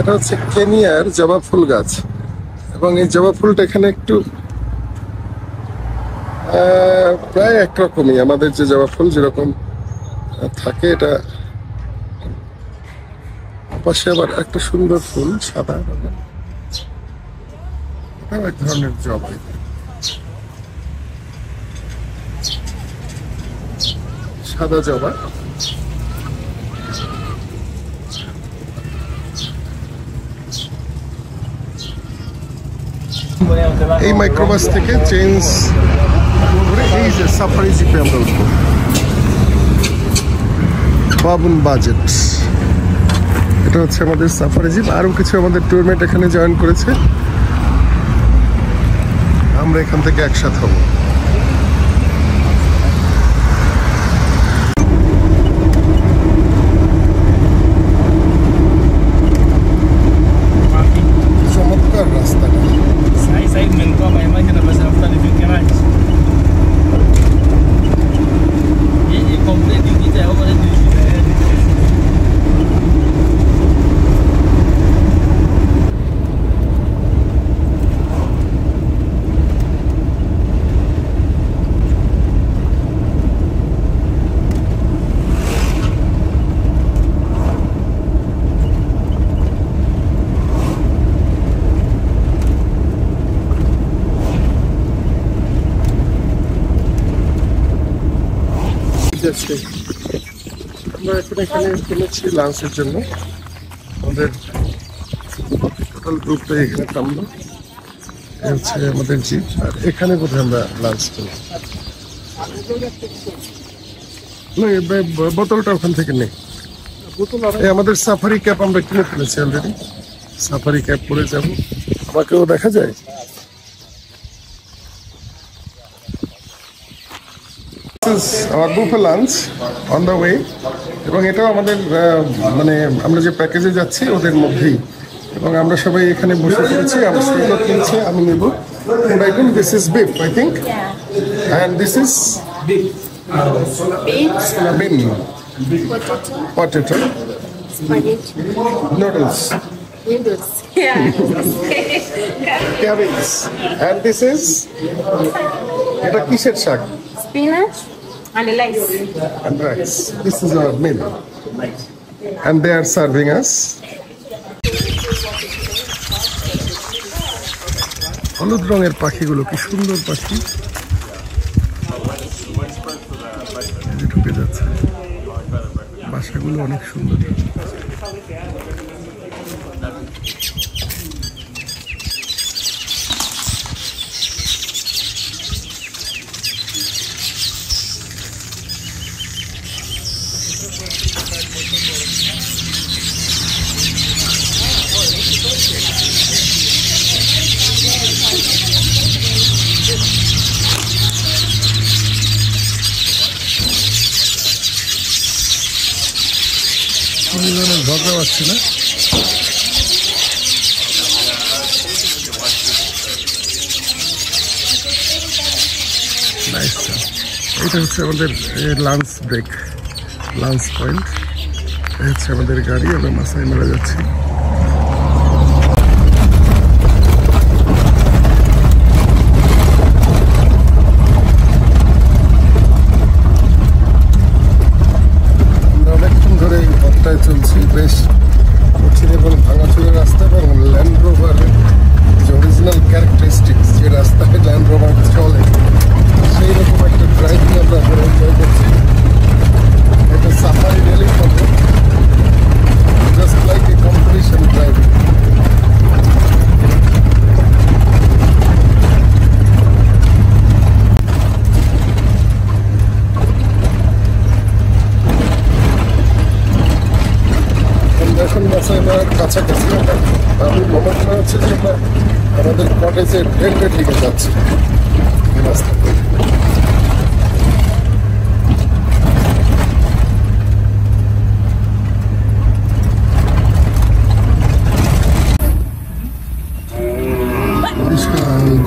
এটা হচ্ছে কেনিয়ার জবা ফুল গাছ, এবং এই জবা ফুলটা এখানে একটু প্রায় একরকমই, আমাদের যে জবা ফুল যেরকম থাকে, এটা পাশে আবার একটা সুন্দর ফুল সাদা, এটাও এক ধরনের জবা। সাদা জবা। এই মাইক্রোবাস থেকে চেঞ্জ করে এই যে সাফারি জিপে আমরা উঠবো। বাবুন বাজেট, এটা হচ্ছে আমাদের সাফারি জিপ। আরো কিছু আমাদের ট্যুরমেট এখানে জয়েন করেছে, আমরা এখান থেকে একসাথে হব। চমৎকার রাস্তাটা। আমরা এখন এখানে কিনেছি লাঞ্চের জন্য, আমাদের টোটাল গ্রুপটা এখানে থামলো। হচ্ছে আমাদের জিপ, আর এখানে বোধহয় আমরা লাঞ্চ করি। বোতলটা ওখান থেকে নেই। আমাদের সাফারি ক্যাপ আমরা কিনে ফেলেছি অলরেডি, সাফারি ক্যাপ পরে যাব। আমাকেও দেখা যায়। Our buffet lunch on the way, এবং এটাও আমাদের মানে আমরা যে প্যাকেজে যাচ্ছি ওদের মধ্যেই, এবং আমরা সবাই এখানে বসে পড়েছি। আমরা স্টেটও কিনছি, আমি নেব। And I think this is beef, I think. Yeah. And this is beef. Bean. Potato. Spaghetti. Noodles. Yeah. Cabbage. And this is এটা কিসের শাক? Spinach and rice. And rice. This is our meal. And they are serving us. হলুদ রঙের পাখিগুলো কি সুন্দর পাখি, ঢুকে যাচ্ছে। বাসাগুলো অনেক সুন্দর। ঝগড়া পাচ্ছি না। এটা হচ্ছে আমাদের লাঞ্চ ব্রেক, লাঞ্চ পয়েন্ট। এটা হচ্ছে আমাদের গাড়ি, আমরা মাসাই মারা যাচ্ছি। চলছি বেশ কঠিন এবং ভাঙাচুরের রাস্তা, এবং ল্যান্ড রোভারের যে অরিজিনাল ক্যারেক্টারিস্টিক্স, যে রাস্তায় ল্যান্ড রোভার চলে, সেই রকম একটা ড্রাইভিং আমরা এনজয় করছি। এটা সাফারি রেলি হবে, just like a competition driving. এখন মাসাই মারার কাছাকাছি। আমি মনে হচ্ছে যে আমরা আমাদের কটেজের এন্ডের দিকে যাচ্ছি এই রাস্তা।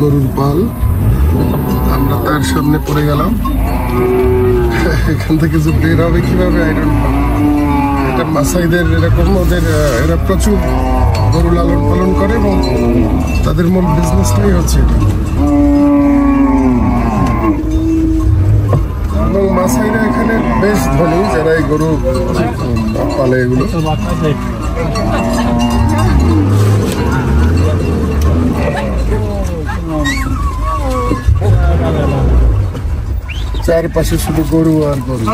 গরুর পাল, আমরা তার সামনে পড়ে গেলাম। এখান থেকে যে বের হবে কিভাবে আই ডোন্ট নো। এটা মাসাইদের এরকম ওদের এরা প্রচুর গরু লালন পালন করে এবং তাদের মূল বিজনেসটাই হচ্ছে এটা। এবং মাসাইরা এখানে বেশ ধনী, যারা এই গরু পালে এগুলো। চারপাশে শুধু গরু আর গরু।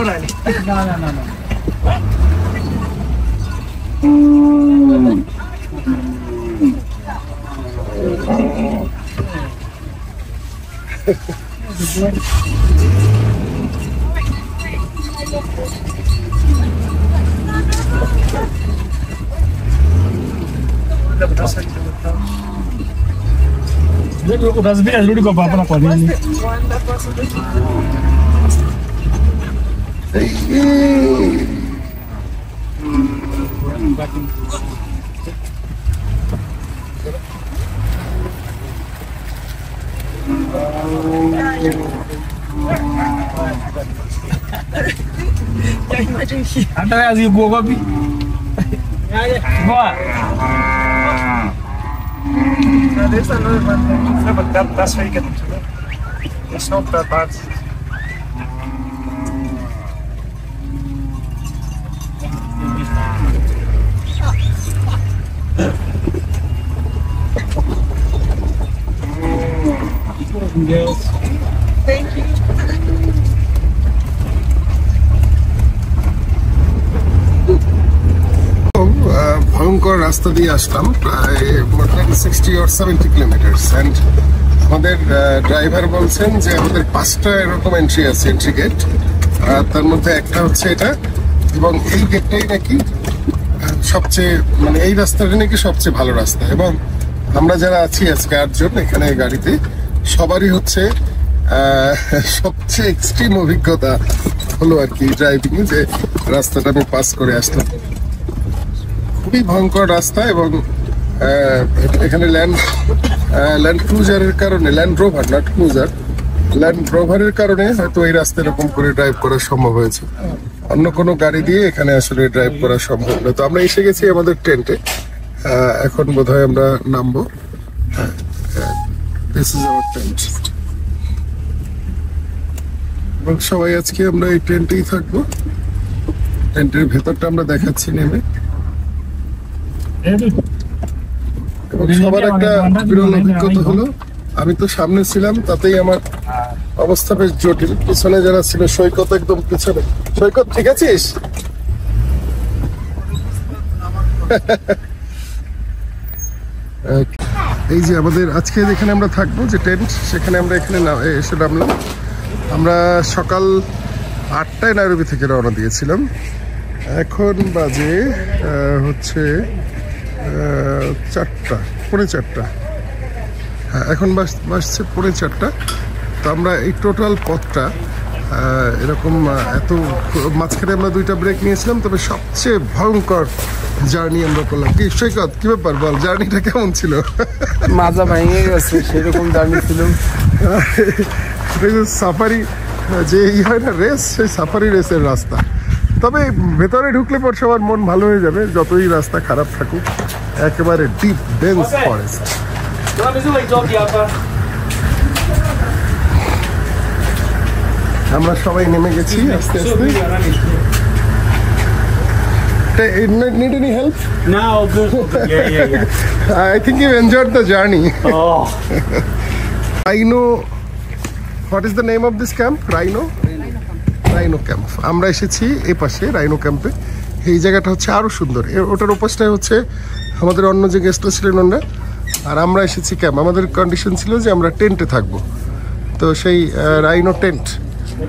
Utasubiri arudi kwa papa kwa nini? Hata kazi gua wapi? Gua. There's another one, but that's how you get into it. It's not that bad. Girls. Thank you. ভয়ঙ্কর রাস্তা দিয়ে আসলাম, প্রায় 60 or 70 কিলোমিটার্স। অ্যান্ড আমাদের driver বলছেন যে আমাদের 5টা এরকম এন্ট্রি আছে, এন্ট্রি গেট। তার মধ্যে একটা হচ্ছে এটা, এবং এই গেটটাই নাকি সবচেয়ে, মানে এই রাস্তাটা নাকি সবচেয়ে ভালো রাস্তা। এবং আমরা যারা আছি আজকে 8 জন এখানে গাড়িতে, সবারই হচ্ছে সবচেয়ে এক্সট্রিম অভিজ্ঞতা হলো আর কি ড্রাইভিং, যে রাস্তাটা আমি পাস করে আসলাম। খুবই ভয়ঙ্কর রাস্তা, এবং এখানে ল্যান্ড ক্রুজারের কারণে, Land Rover not Cruiser, Land রোভারের কারণে হয়তো এই রাস্তা এরকম করে ড্রাইভ করা সম্ভব হয়েছে। অন্য কোনো গাড়ি দিয়ে এখানে আসলে ড্রাইভ করা সম্ভব না। তো আমরা এসে গেছি আমাদের টেন্টে, এখন বোধহয় আমরা নামবো। This is our tent. এবং সবাই আজকে আমরা এই টেন্টেই থাকবো। টেন্টের ভেতরটা আমরা দেখাচ্ছি নেমে। এবং সবার একটা বিরল অভিজ্ঞতা হলো, আমি তো সামনে ছিলাম, তাতেই আমার অবস্থা বেশ জটিল। পিছনে যারা ছিল, সৈকত একদম পিছনে। সৈকত ঠিক আছিস? এই যে আমাদের আজকে যেখানে আমরা থাকবো, যে টেন্ট, সেখানে আমরা এখানে এসে নামলাম। আমরা সকাল 8টায় নাইরোবি থেকে রওনা দিয়েছিলাম। এখন বাজে হচ্ছে 4টা, পৌনে 4টা। হ্যাঁ, এখন বাজছে পৌনে 4টা। তো আমরা এই টোটাল পথটা এরকম এত, মাঝখানে আমরা 2টা ব্রেক নিয়েছিলাম, তবে সবচেয়ে ভয়ঙ্কর জার্নি আমরা করলাম। কি সৈকত, কি ব্যাপার বল, জার্নিটা কেমন ছিল? মাজা ভেঙে গেছে, সেরকম জার্নি ছিল। সাফারি যে হয় না রেস, সেই সাফারি রেসের রাস্তা। তবে ভেতরে ঢুকলে পর সবার মন ভালো হয়ে যাবে, যতই রাস্তা খারাপ থাকুক। একেবারে ডিপ ডেন্স ফরেস্ট। আমরা সবাই নেমে গেছি আস্তে আস্তে। Need any help? No, good. Yeah. I think you enjoyed the journey. Oh. Rhino. What is the name of this camp? Rhino camp. আমরা এসেছি এই পাশে রাইনো ক্যাম্পে। এই জায়গাটা হচ্ছে আরো সুন্দর। ওটার ওপাশটায় হচ্ছে আমাদের অন্য যে গেস্টরা ছিলেন ওনারা, আর আমরা এসেছি ক্যাম্প। আমাদের কন্ডিশন ছিল যে আমরা টেন্টে থাকবো। তো সেই রাইনো টেন্ট,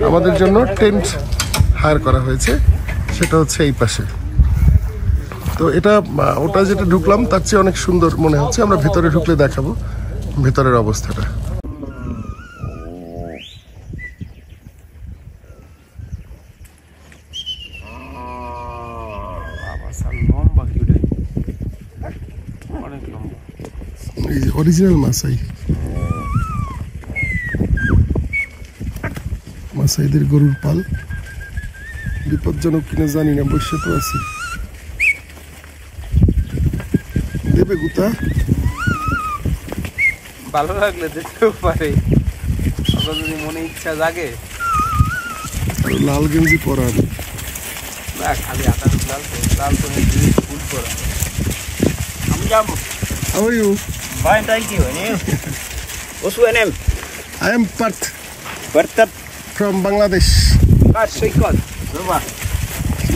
আমাদের জন্য টেন্ট হায়ার করা হয়েছে, সেটা হচ্ছে এই পাশে। তো এটা, ওটা যেটা ঢুকলাম তার চেয়ে অনেক সুন্দর মনে হচ্ছে। আমরা ভেতরে ঢুকলে দেখাবো ভেতরের অবস্থাটা। অরিজিনাল মাসাইদের গরুর পাল। বিপজ্জনক কিনা জানি না, বসে তো আছি। বেগুতা ভালো লাগলে যেতেও পারে, আপনার যদি মনে ইচ্ছা জাগে। লাল গেঞ্জি পরান না, খালি আটার লাল তো, লাল তো ফুল পরা। I'm Jambo. How are you? Fine, thank you. And you? What's your name? I am Pat Bertat. from Bangladesh. Sikot.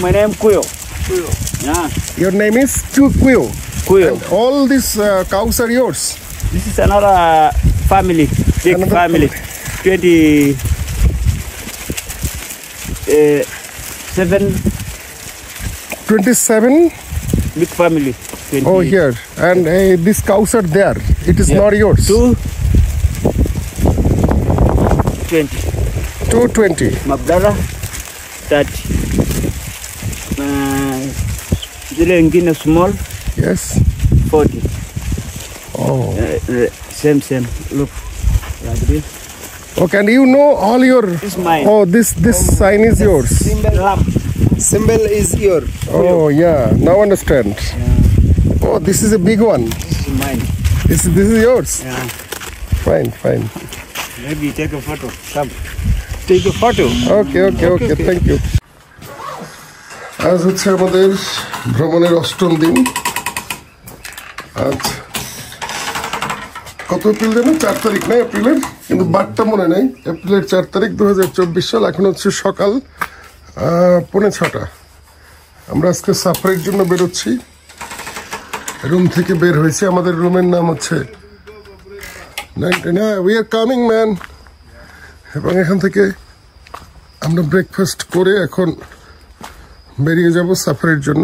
My name Kuyo. Kuyo. Yeah. Your name is Kuyo. Kuyo. And all these cows are yours. This is another family, big Another family. 27 big family. 20. oh here, and these cows are there. It is Yeah. not yours. 220. 220. My brother, 30. Zilengine small, Yes. 40. Oh. Same. Look, like this. Okay, and you know all your. This is mine. Oh, this sign is yours. Lamb. Symbol is your. Oh yeah, now understand. Oh, this is a big one. This is mine. This is yours. Yeah. Fine. Maybe take a photo. Come. Take a photo. Okay. Thank you. আজ হচ্ছে আমাদের ভ্রমণের 8ম দিন। আজ কত April যেন 4 তারিখ না এপ্রিলের, কিন্তু বারটা মনে নেই। এপ্রিলের 4 তারিখ 2024 সাল। এখন হচ্ছে সকাল 5:45। আমরা আজকে সাফারির জন্য বেরোচ্ছি। রুম থেকে বের হয়েছে। আমাদের রুমের নাম হচ্ছে 99 উই আর কামিং ম্যান। এবং এখান থেকে আমরা ব্রেকফাস্ট করে এখন বেরিয়ে যাব সাফারির জন্য।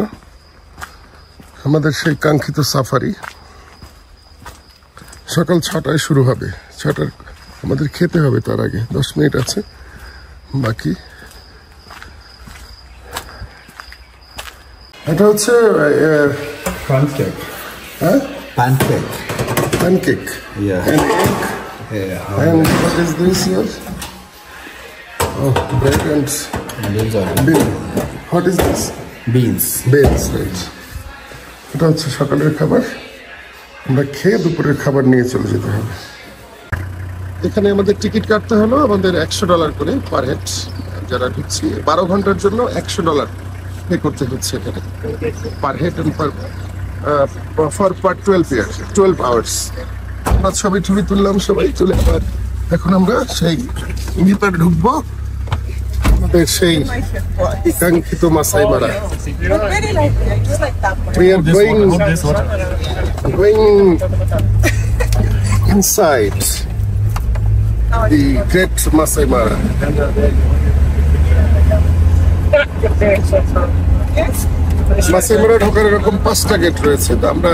আমাদের সেই কাঙ্ক্ষিত সাফারি সকাল 6টায় শুরু হবে। 6টার আমাদের খেতে হবে, তার আগে 10 মিনিট আছে বাকি। এটা হচ্ছে Pancake. হ্যাঁ Pancake. Pancake Yeah. and egg. Yeah. And what is this here? Oh, bread and And these are bean. What is this? beans. Beans, right. এটা হচ্ছে সকালের খাবার। আমরা খেয়ে দুপুরের খাবার নিয়ে চলে যেতে হবে। এখানে আমাদের টিকিট কাটতে হলো আমাদের $100 করে পার হেড। যারা ঢুকছি 12 ঘন্টার জন্য $100 পে করতে হচ্ছে এখানে per head and for 12 hours. আমরা ছবি তুললাম, সবাই তুলে আবার এখন আমরা সেই ভিতরে ঢুকবো আমাদের সেই কাঙ্ক্ষিত মাসাই মারা। We are going inside the Great Masai Mara. মাসাই মারা ঢোকার এরকম 5টা গেট রয়েছে, তো আমরা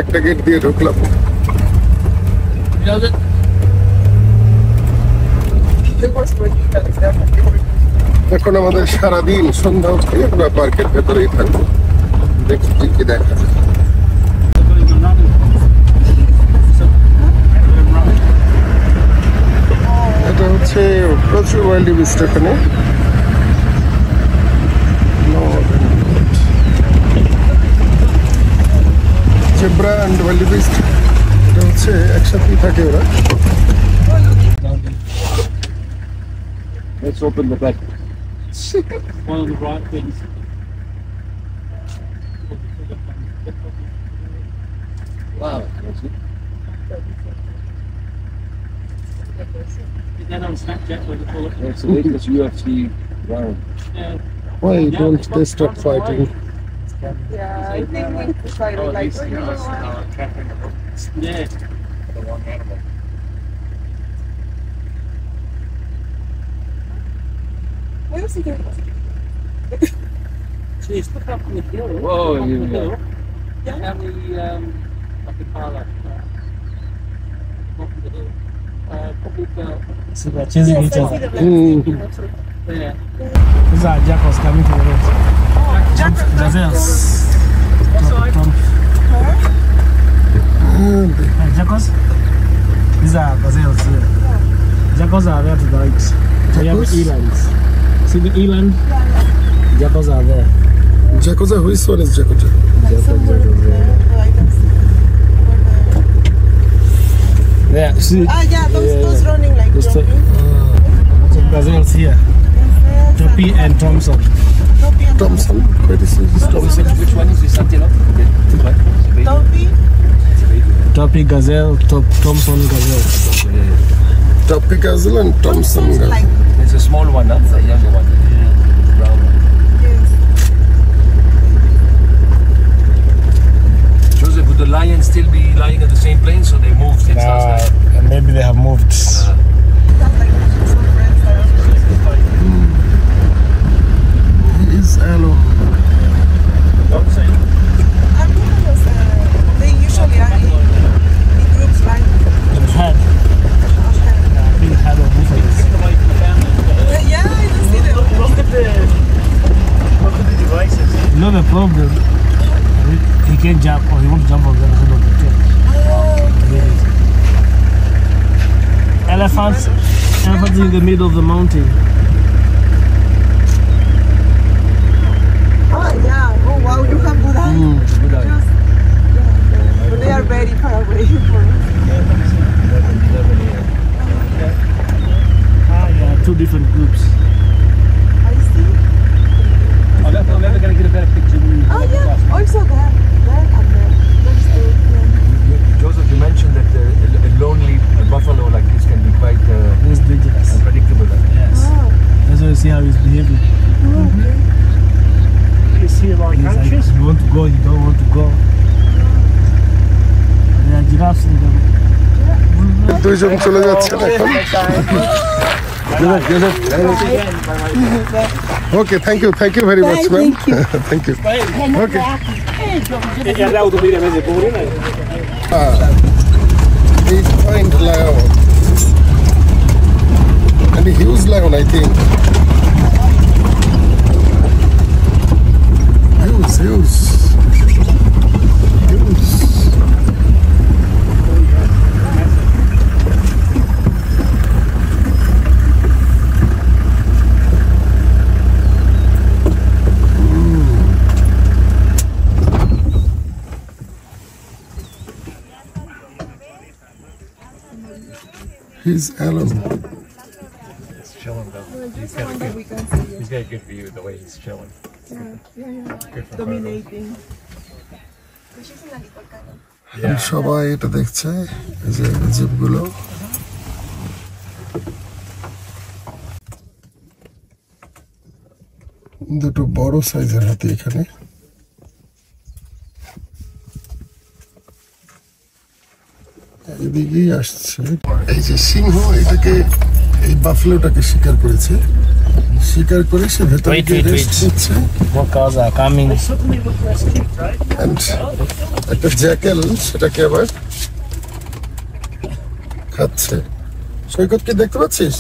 একটা গেট দিয়ে ঢুকলাম। এখন আমাদের সারাদিন সন্ধ্যা হচ্ছে আমরা পার্কের ভেতরেই থাকবো, দেখি কি দেখা যায়। এটা হচ্ছে প্রচুর ওয়াইল্ড বিস্ট এখানে। জেব্রা অ্যান্ড ওয়াইল্ড বিস্ট এটা হচ্ছে একসাথেই থাকে ওরা। Let's open the bed. One of the right things. Wow. Then on Snapchat with the bullet. It's the latest UFC round. Yeah. Why don't they start fighting? Yeah, I think we decided like Yeah. where is he going? Jeez, look up on the hill. Whoa, Up on the yeah. hill. And the like the car like up the hill. Probably about So they're chasing each other. there. These are jackals coming to the road. Gazelles. Jackals? These are gazelles here. Jackals are there to the right. We have elands. See the eland? Jackals are there. Jacoza, which one is Jacoza? Jackals. See, yeah, those running like those jumping. some gazelles here. Toppy and Thompson. Topi and Thompson. Where is this Thompson? Which one is this antelope? Which one? Topi. Toppy gazelle, Thompson gazelle. Toppy gazelle and Thompson Sounds gazelle. like It's a small one, huh? The younger one. The brown one. yes. Joseph, would the lions still be lying at the same place, or they moved since last night? And maybe they have moved. Sounds like some friends that are He is alone. they usually are in groups like Head, big head of buffaloes. yeah, I don't see them. Look at the devices. You know the problem? He can't jump, or he won't jump on the head of the tent. Elephants in the middle of the mountain. Oh yeah. Oh wow, you have good eyes. Good eye. But they are very far away from us. Yeah, two different groups. I see. I'm never going to get a better picture than you. Oh yeah. Also there and there. There's two. Yeah. Joseph, you mentioned that a lonely buffalo like this can be quite It's dangerous. unpredictable. Yes. Oh. That's why you see how he's behaving. You see like He's like, anxious? you want to go, you don't want to go. There are giraffes in them. দুইজন চলে যাচ্ছেন এখন okay thank you very much ma'am thank you okay এই point lion and a huge lion I think huge He's alone. He's chilling though. He's got a good view the way he's chilling. Good for Dominating. সবাই এটা দেখছে এই যে জিপগুলো দুটো বড় সাইজের হাতি এখানে এদিকেই আসছে এই যে সিংহ এটাকে এই বাফলোটাকে শিকার করেছে শিকার করে সে ভেতরে রেস্ট নিচ্ছে More cars are coming. and একটা জ্যাকেল সেটাকে আবার খাচ্ছে সৈকত কি দেখতে পাচ্ছিস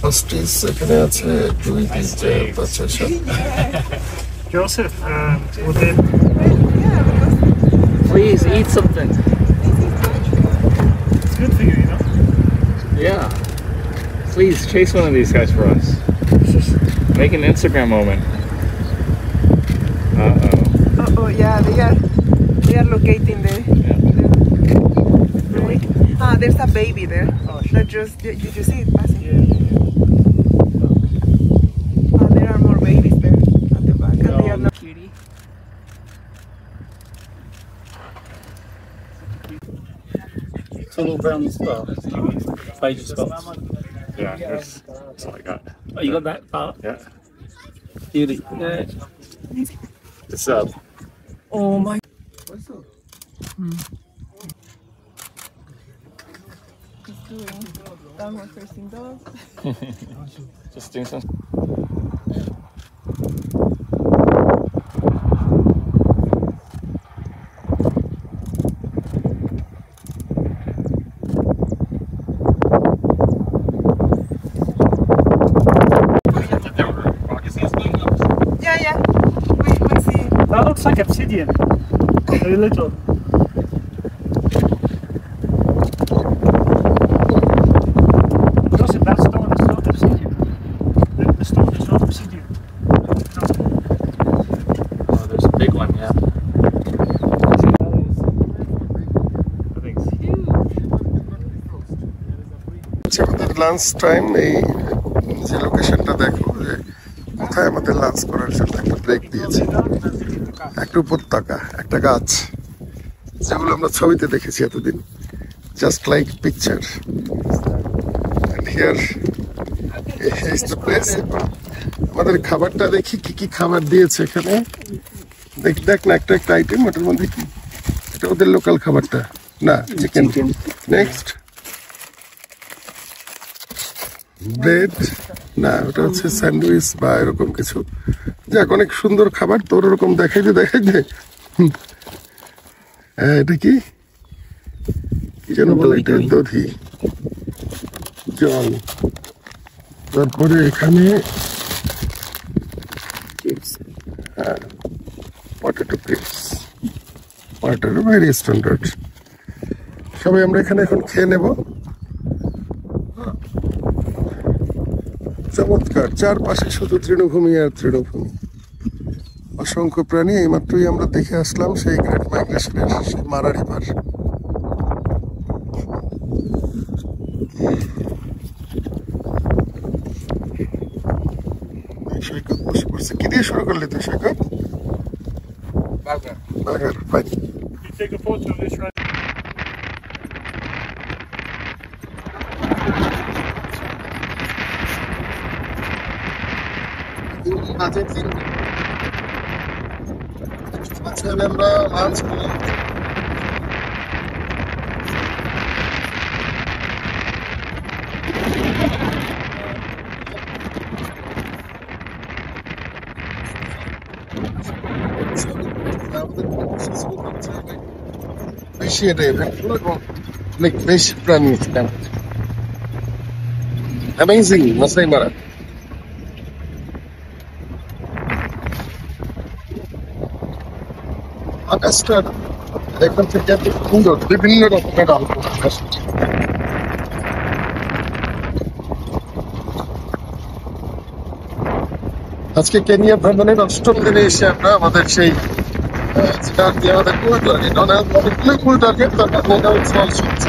Hosties এখানে আছে 2 3 4 5 6 7 Joseph, would they Please eat something. it's good for you, you know? Yeah. Please chase one of these guys for us. Make an Instagram moment. Uh-oh. Oh yeah, they are locating the. Really? There's a baby there. Oh, That just did you see it passing? There are more babies there at the back, and they are not cutie. It's a little brown spot. Beige spots. Yeah, that's all I got. Oh, you got that part? Yeah. Beauty. Yeah. It's Oh my. Just doing downward facing dog. just doing some. That looks like obsidian. Very little. Joseph, that stone is not obsidian. The stone is not obsidian. Oh, there's a big one, yeah. আমাদের lunch time এই যে লোকেশনটা দেখো যে কোথায় আমাদের lunch করার জন্য একটা ব্রেক দিয়েছে একটা উপত্যকা একটা গাছ যেগুলো আমরা ছবিতে দেখেছি এতদিন just like picture here is the place আমাদের খাবারটা দেখি কি কি খাবার দিয়েছে এখানে দেখ না একটা একটা আইটেম ওটার মধ্যে কি এটা ওদের লোকাল খাবারটা না চিকেন নেক্সট ব্রেড না ওটা হচ্ছে স্যান্ডউইচ বা এরকম কিছু যাক অনেক সুন্দর খাবার তোর ওরকম দেখাইতে এটা কি যেন বলে এটা দধি জল তারপরে এখানে potato chips potato very standard সবাই আমরা এখানে এখন খেয়ে নেব চমৎকার চারপাশে শুধু তৃণভূমি আর তৃণভূমি অসংখ্য প্রাণী এইমাত্রই আমরা দেখে আসলাম সেই গ্রেট মাইগ্রেশনের সেই মারা রিভার সৈকত বসে পড়ছে কি দিয়ে শুরু করলি তুই Saikat burger fine Take a photo of this right. আমরা লাঞ্চ করলাম বেশি এটাই অনেক বেশি প্রাণী অ্যামেজিং মাসাই মারা আকাশটা এখান থেকে এত সুন্দর বিভিন্ন রকমের আলো আকাশ আজকে কেনিয়া ভ্রমণের ৮ম দিনে এসে আমরা আমাদের সেই আমাদের মূল টার্গেট অনেকগুলো মূল টার্গেট তার মধ্যে এটা হচ্ছে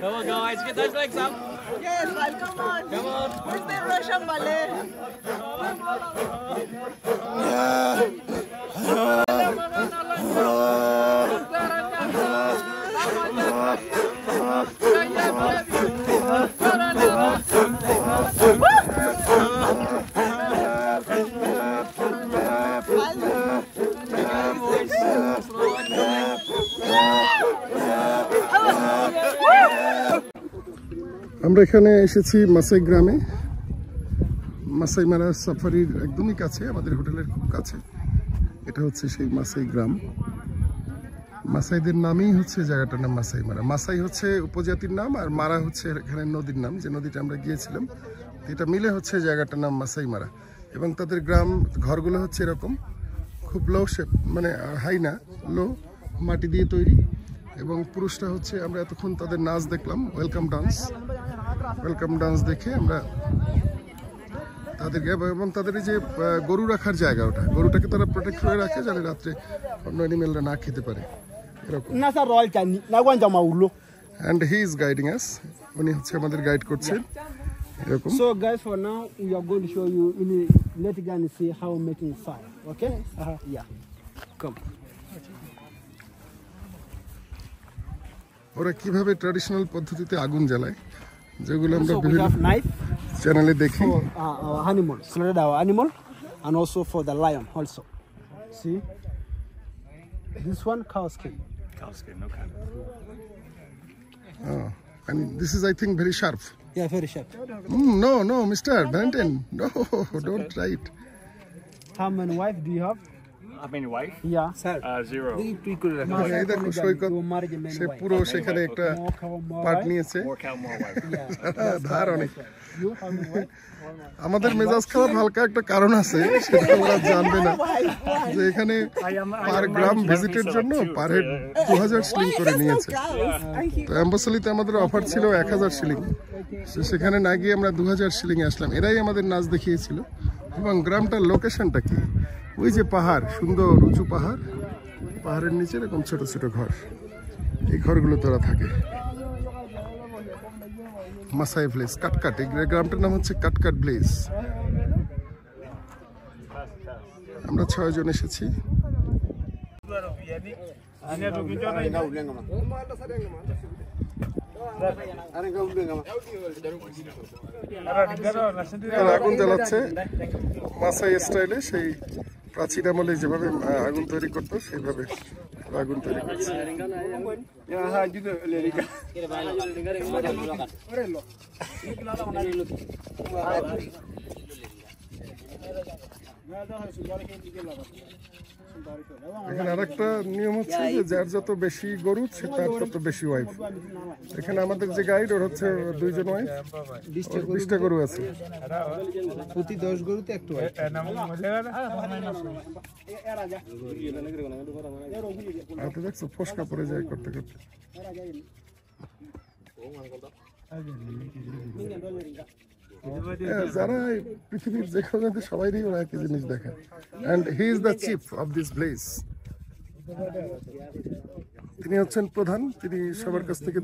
Come on, guys, get those legs up. Yes, well, come on. Come on. Where's the Russian ballet? আমরা এখানে এসেছি মাসাই গ্রামে মাসাই মারা সাফারির একদমই কাছে আমাদের হোটেলের খুব কাছে এটা হচ্ছে সেই মাসাই গ্রাম মাসাইদের নামই হচ্ছে জায়গাটার নাম মাসাই মারা। মাসাই হচ্ছে উপজাতির নাম, আর মারা হচ্ছে এখানে নদীর নাম, যে নদীটা আমরা গিয়েছিলাম। এটা মিলে হচ্ছে জায়গাটার নাম মাসাই মারা। এবং তাদের গ্রাম ঘরগুলো হচ্ছে এরকম, খুব লো শেপ, মানে হাই না, লো, মাটি দিয়ে তৈরি। এবং পুরুষটা হচ্ছে, আমরা এতক্ষণ তাদের নাচ দেখলাম, ওয়েলকাম ডান্স দেখে আমরা তাদেরকে, এবং তাদের এই যে গরু রাখার জায়গা, ওটা গরুটাকে তারা প্রোটেক্ট করে রাখে যাতে রাত্রে অন্য অ্যানিমেলরা না খেতে পারে এরকম। অ্যান্ড হি ইজ গাইডিং আস, উনি হচ্ছে আমাদের গাইড করছেন এরকম। So guys, for now we are going to show you let you guys see how making fire. Okay? Yeah. Come. ওরা কিভাবে ট্র্যাডিশনাল পদ্ধতিতে আগুন জ্বালায়, যেগুলো আমরা So we বিভিন্ন have knife চ্যানেলে দেখি। for our animal, slaughtered our animal, and also for the lion also. See? This one cow skin. Cow skin, no kind of. And this is, I think, very sharp. Yeah, very sharp. No, Mr. Valentine, no, don't try it. How many wives do you have? I mean, wife? Yeah. 0. এই দেখো সৈকত, সে পুরো সেখানে একটা part নিয়েছে, More cow, more wife. ধার অনেক। You how many wives? আমাদের মেজাজ খারাপ হালকা একটা কারণ আছে, সেটা ওরা জানবে না, যে এখানে পার গ্রাম ভিজিটের জন্য পার হেড 2000 শিলিং করে নিয়েছে। তো অ্যাম্বাসলিতে আমাদের অফার ছিল 1000 শিলিং, সেখানে না গিয়ে আমরা 2000 শিলিং আসলাম। এরাই আমাদের নাচ দেখিয়েছিল। এবং গ্রামটার লোকেশনটা কি, ওই যে পাহাড়, সুন্দর উঁচু পাহাড়, পাহাড়ের নিচে এরকম ছোট ছোট ঘর, এই ঘরগুলো তোরা থাকে। মাসাই ভিলেজ, কাটকাট, এই গ্রামটার নাম হচ্ছে কাটকাট ভিলেজ। আমরা 6 জন এসেছি। আগুন জ্বালাচ্ছে মাসাই স্টাইলে, সেই প্রাচীন আমলে যেভাবে আগুন তৈরি করতো সেইভাবে আগুন তৈরি করছে। এখানে আরেকটা নিয়ম হচ্ছে যে যার যত বেশি গরু সে তার তত বেশি ওয়াইফ। এখানে আমাদের যে গাইড, ওর হচ্ছে 2 জন ওয়াইফ, 20টা গরু আছে, প্রতি 10 গরুতে একটা ওয়াইফ। হাতে দেখছো ফসকা পড়ে যায় করতে করতে। যারা পৃথিবীর যেখানে সবাই ওরা একই জিনিস দেখে। And he is the chief of this place. তিনি হচ্ছেন প্রধান, তিনি সবার কাছ থেকে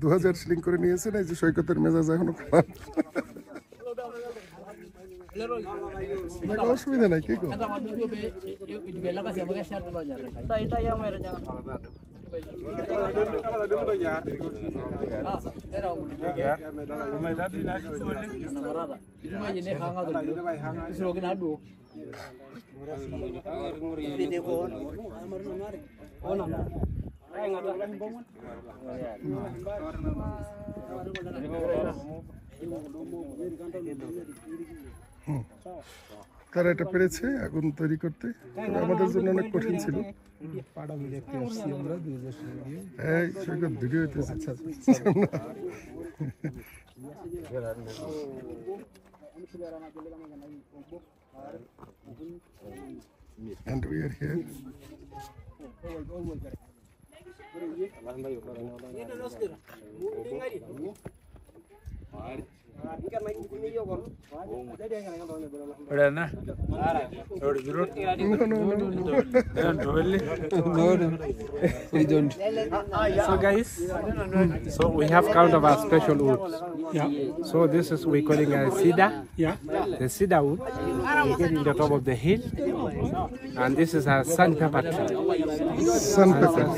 2000 শিলিং করে নিয়েছেন। এই যে সৈকতের মেজাজ এখনো খারাপ, অসুবিধা নাই, কি করো। তারা এটা পেরেছে আগুন তৈরি করতে, আমাদের জন্য অনেক কঠিন ছিল। এই সৈকত ভিডিও হইতেছে। And we are here. So guys, so we have kind of a special wood. Yeah. So this is we calling a cedar. Yeah. The cedar wood. We get in the top of the hill, and this is a sun pepper tree.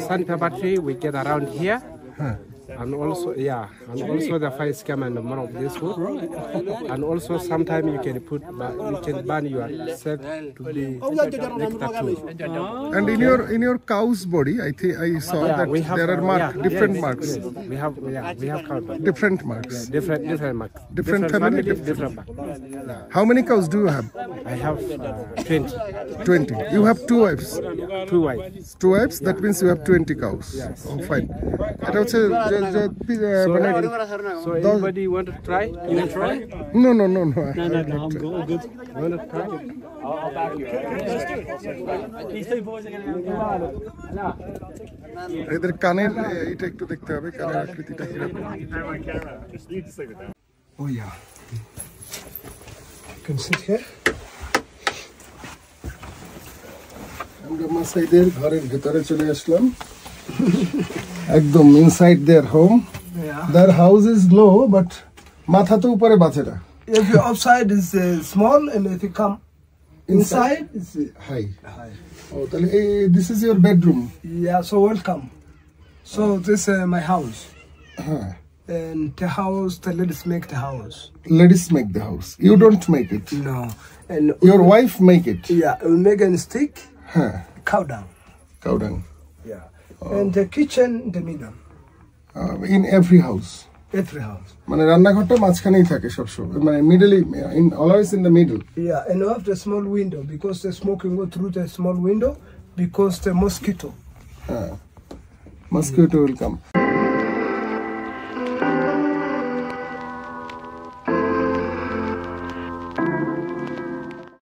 Sun pepper tree we get around here. And also, and also the fire scam and more of this wood. And also, sometimes you can burn yourself to be nectar too. And in your cow's body, I think I saw that there are different marks. We have cow. Different marks. Different marks. Different family, different marks. How many cows do you have? I have 20. 20. You have 2 wives. 2 wives. 2 wives, that means you have 20 cows. Yes. Oh, fine. এটা হচ্ছে So anybody want to try? You want to try? No, no, no, no. No, I'm good. You want to try? I'll back you. These 2 boys are going to এদের কানের এটা একটু দেখতে হবে, কানের আকৃতিটা কিরকম। Oh yeah. You can sit here. আমরা মাসাইদের ঘরের ভিতরে চলে আসলাম। একদম inside their home. Their house is low, but মাথা তো উপরে বাঁচে না। If your outside is small and if you come inside is high. Oh, this is your bedroom. Yeah, so welcome. So this is my house. And the house, ladies make the house. Ladies make the house. You don't make it. No. And your wife make it. Yeah, we make a stick. Cow down. Cow down. Yeah. And the kitchen in the middle. In every house. Every house. মানে রান্নাঘরটা মাঝখানেই থাকে সব সময়, মানে middle in always in the middle. Yeah, and we have the small window because the smoke can go through the small window because the mosquito. Mosquito will come.